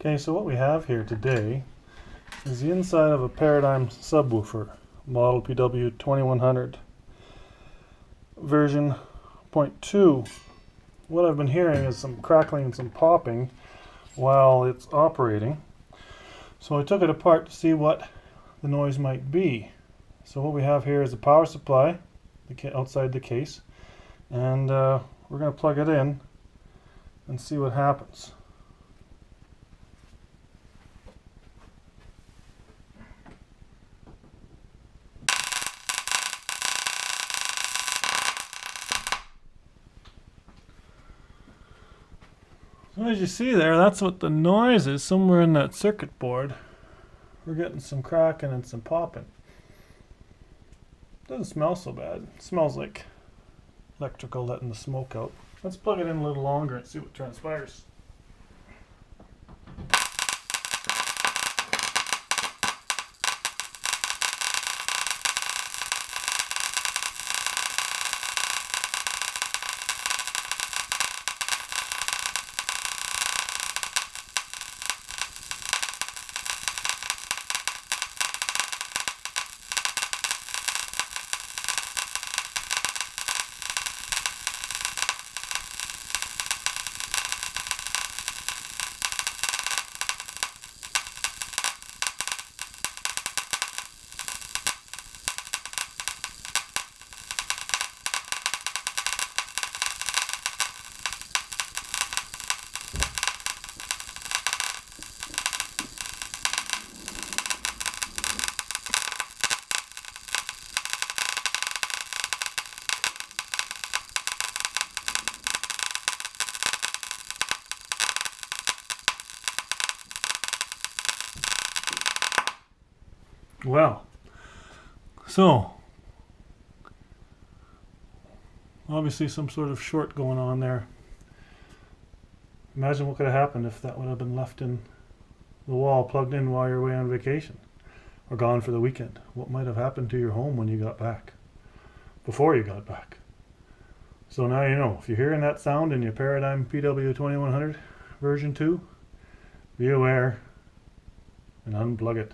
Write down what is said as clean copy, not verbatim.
Okay, so what we have here today is the inside of a Paradigm subwoofer, model PW2100, version 0.2. What I've been hearing is some crackling and some popping while it's operating. So I took it apart to see what the noise might be. So what we have here is a power supply outside the case, and we're going to plug it in and see what happens. So as you see there, that's what the noise is somewhere in that circuit board. We're getting some cracking and some popping. Doesn't smell so bad. It smells like electrical letting the smoke out. Let's plug it in a little longer and see what transpires. Well, so obviously some sort of short going on there. Imagine what could have happened if that would have been left in the wall, plugged in while you're away on vacation or gone for the weekend. What might have happened to your home when you got back, before you got back? So now you know, if you're hearing that sound in your Paradigm PW2100 version 2, be aware and unplug it.